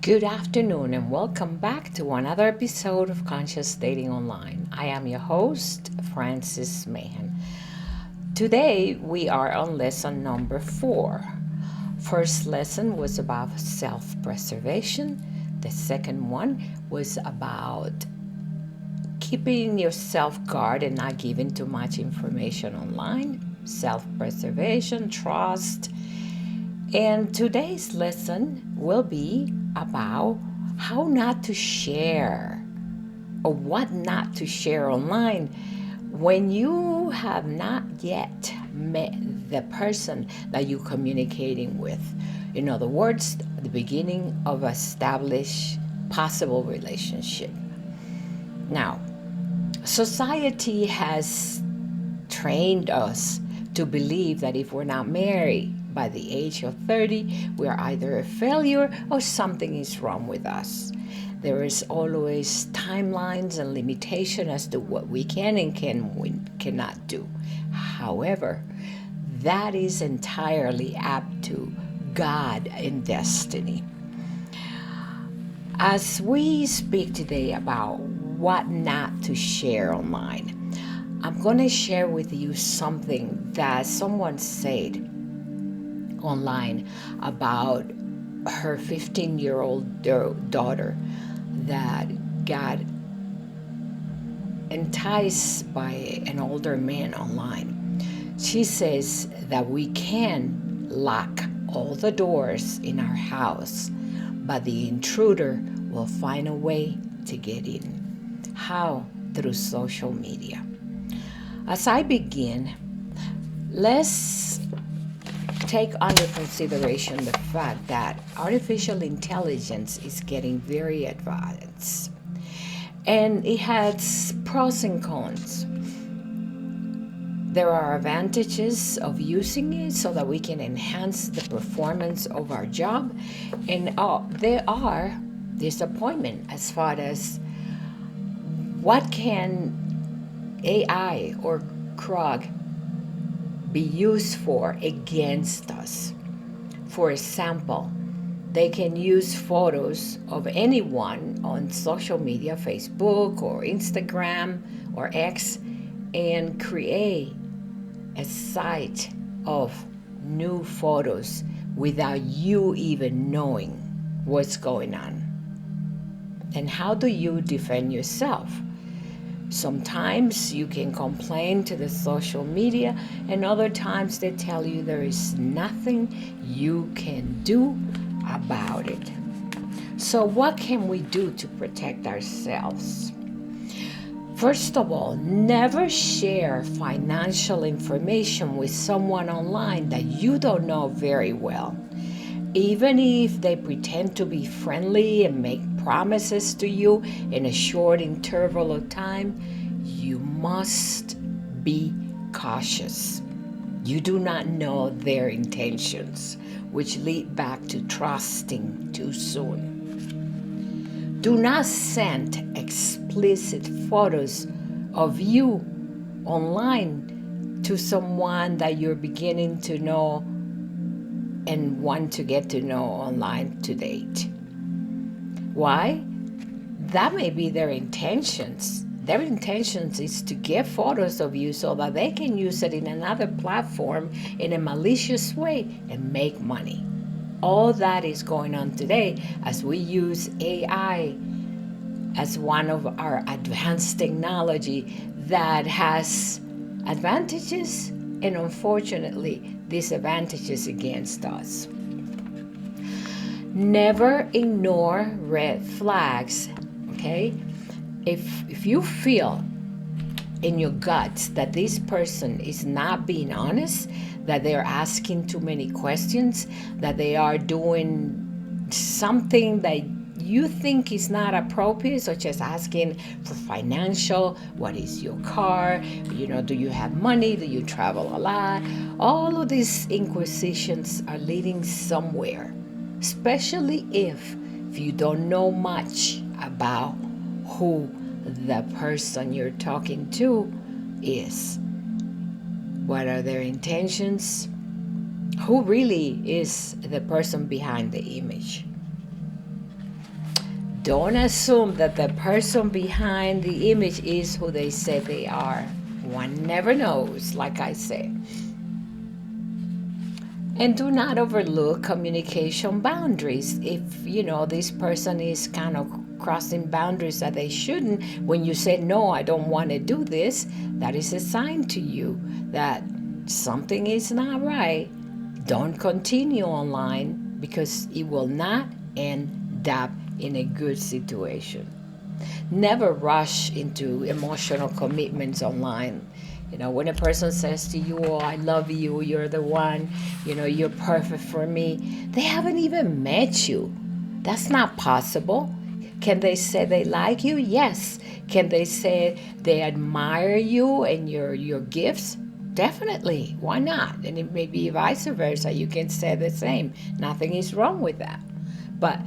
Good afternoon and welcome back to another episode of Conscious Dating Online. I am your host, Francis Mahan. Today we are on lesson number 4. First lesson was about self-preservation. The second one was about keeping your self-guard and not giving too much information online, self-preservation, trust. And today's lesson will be about how not to share or what not to share online when you have not yet met the person that you're communicating with. In other words, the beginning of established possible relationship. Now, society has trained us to believe that if we're not married by the age of 30, we are either a failure or something is wrong with us. There is always timelines and limitation as to what we can and cannot do. However, that is entirely up to God and destiny. As we speak today about what not to share online, I'm going to share with you something that someone said online about her 15-year-old daughter that got enticed by an older man online. She says that we can lock all the doors in our house, but the intruder will find a way to get in. How? Through social media. As I begin, let's take under consideration the fact that artificial intelligence is getting very advanced, and it has pros and cons. There are advantages of using it so that we can enhance the performance of our job, and there are disappointments as far as what can AI or CROG be used for against us. For example, they can use photos of anyone on social media, Facebook or Instagram or X, and create a site of new photos without you even knowing what's going on. And how do you defend yourself? Sometimes you can complain to the social media, and other times they tell you there is nothing you can do about it. So what can we do to protect ourselves? First of all, never share financial information with someone online that you don't know very well. Even if they pretend to be friendly and make promises to you in a short interval of time, you must be cautious. You do not know their intentions, which lead back to trusting too soon. Do not send explicit photos of you online to someone that you're beginning to know and want to get to know online to date. Why? That may be their intentions. Their intentions is to get photos of you so that they can use it in another platform in a malicious way and make money. All that is going on today as we use AI as one of our advanced technology that has advantages and unfortunately disadvantages against us. Never ignore red flags, okay? If you feel in your guts that this person is not being honest, that they're asking too many questions, that they are doing something that you think is not appropriate, such as asking for financial, what is your car, do you have money, do you travel a lot? All of these inquisitions are leading somewhere, especially if you don't know much about who the person you're talking to is. What are their intentions? Who really is the person behind the image? Don't assume that the person behind the image is who they say they are. One never knows, like I say. And do not overlook communication boundaries. If this person is kind of crossing boundaries that they shouldn't, when you say, no, I don't want to do this, that is a sign to you that something is not right. Don't continue online because it will not end up in a good situation. Never rush into emotional commitments online. When a person says to you, oh, I love you, you're the one, you're perfect for me, they haven't even met you. That's not possible. Can they say they like you? Yes. Can they say they admire you and your gifts? Definitely. Why not? And it may be vice versa. You can say the same. Nothing is wrong with that. But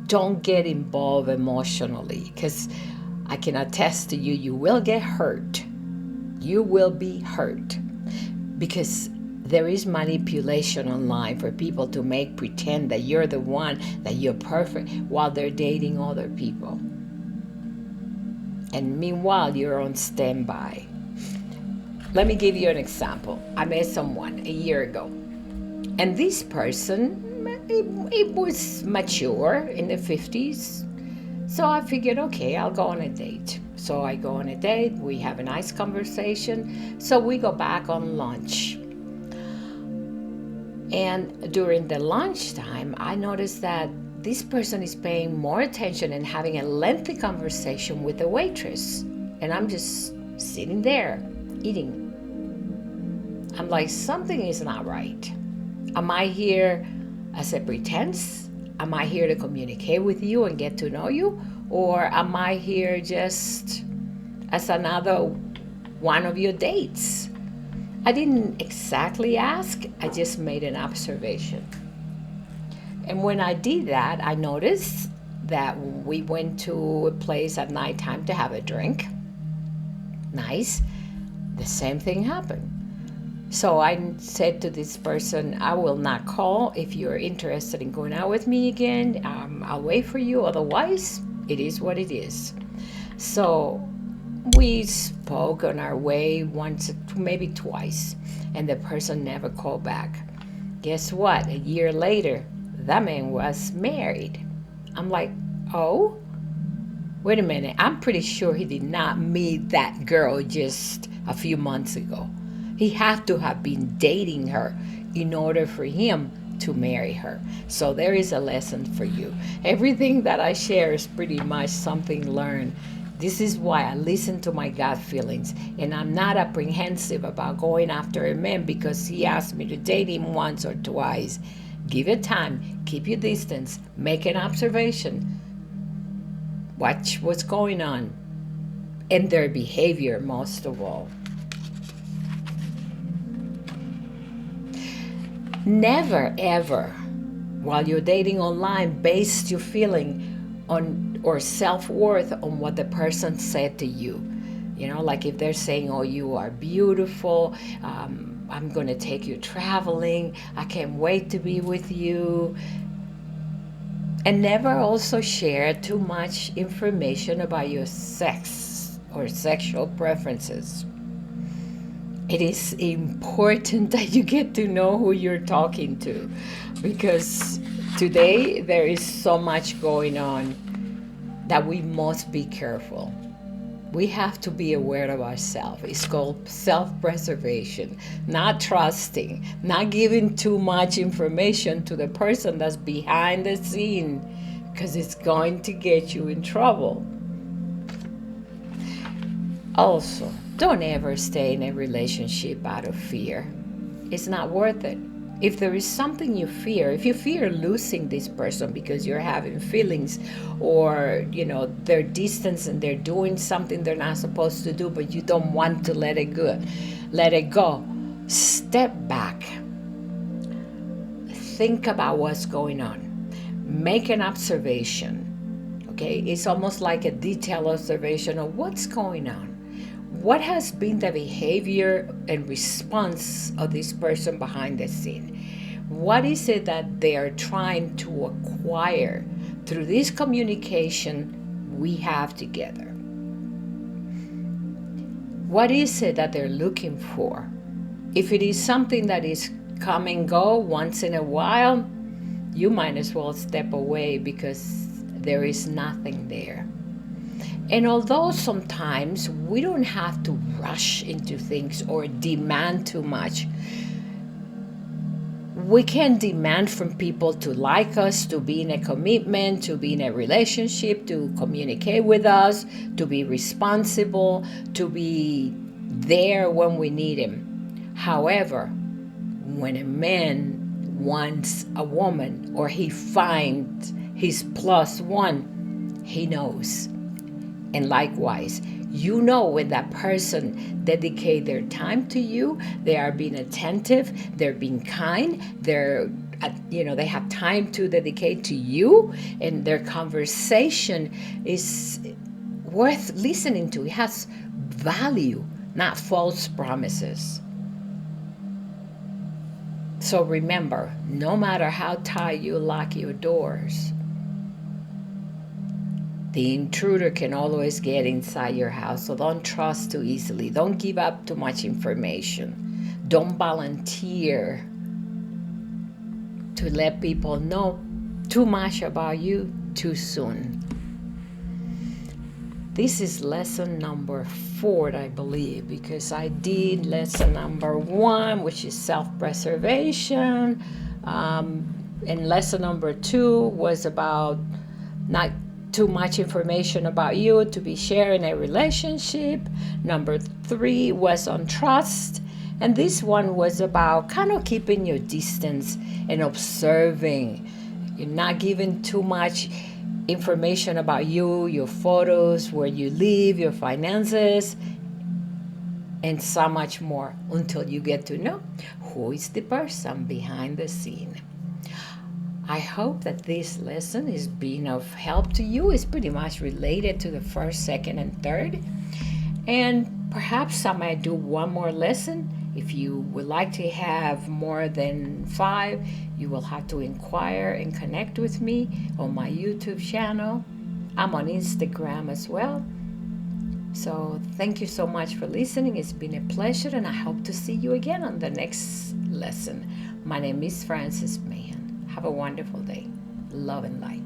don't get involved emotionally, because I can attest to you, you will get hurt. You will be hurt because there is manipulation online for people to pretend that you're the one, that you're perfect, while they're dating other people. And meanwhile, you're on standby. Let me give you an example. I met someone a year ago, and this person, it was mature, in the 50s. So I figured, okay, I'll go on a date. So I go on a date, we have a nice conversation. So we go back on lunch. And during the lunchtime, I noticed that this person is paying more attention and having a lengthy conversation with the waitress. And I'm just sitting there eating. I'm like, something is not right. Am I here as a pretense? Am I here to communicate with you and get to know you? Or am I here just as another one of your dates? I didn't exactly ask, I just made an observation. And when I did that, I noticed that we went to a place at nighttime to have a drink. Nice. The same thing happened. So I said to this person, I will not call if you're interested in going out with me again. I'll wait for you. Otherwise, it is what it is. So we spoke on our way once, maybe twice, and the person never called back. Guess what? A year later, that man was married. I'm like, oh, wait a minute. I'm pretty sure he did not meet that girl just a few months ago. He had to have been dating her in order for him to marry her. So there is a lesson for you. Everything that I share is pretty much something learned. This is why I listen to my gut feelings, and I'm not apprehensive about going after a man because he asked me to date him once or twice. Give it time, keep your distance, make an observation, watch what's going on, and their behavior most of all. Never ever, while you're dating online, base your feeling on or self-worth on what the person said to you. Like if they're saying, oh, you are beautiful, I'm going to take you traveling, I can't wait to be with you. And never also share too much information about your sex or sexual preferences. It is important that you get to know who you're talking to, because today there is so much going on that we must be careful. We have to be aware of ourselves. It's called self-preservation, not trusting, not giving too much information to the person that's behind the scene, because it's going to get you in trouble. Also, don't ever stay in a relationship out of fear. It's not worth it. If there is something you fear, if you fear losing this person because you're having feelings, or they're distant and they're doing something they're not supposed to do, but you don't want to let it go. Step back. Think about what's going on. Make an observation. Okay? It's almost like a detailed observation of what's going on. What has been the behavior and response of this person behind the scene? What is it that they are trying to acquire through this communication we have together? What is it that they're looking for? If it is something that is come and go once in a while, you might as well step away because there is nothing there. And although sometimes we don't have to rush into things or demand too much, we can demand from people to like us, to be in a commitment, to be in a relationship, to communicate with us, to be responsible, to be there when we need him. However, when a man wants a woman or he finds his plus one, he knows. And likewise, you know when that person dedicate their time to you, they are being attentive, they're being kind, they have time to dedicate to you, and their conversation is worth listening to. It has value, not false promises. So remember, no matter how tight you lock your doors, the intruder can always get inside your house, so don't trust too easily. Don't give up too much information. Don't volunteer to let people know too much about you too soon. This is lesson number 4, I believe, because I did lesson number 1, which is self-preservation. And lesson number 2 was about not too much information about you to be shared in a relationship. Number 3 was on trust. And this one was about kind of keeping your distance and observing. You're not giving too much information about you, your photos, where you live, your finances, and so much more until you get to know who is the person behind the scene. I hope that this lesson is being of help to you. It's pretty much related to the first, second, and third. And perhaps I might do one more lesson. If you would like to have more than 5, you will have to inquire and connect with me on my YouTube channel. I'm on Instagram as well. So thank you so much for listening. It's been a pleasure, and I hope to see you again on the next lesson. My name is Frances Mahan. Have a wonderful day. Love and light.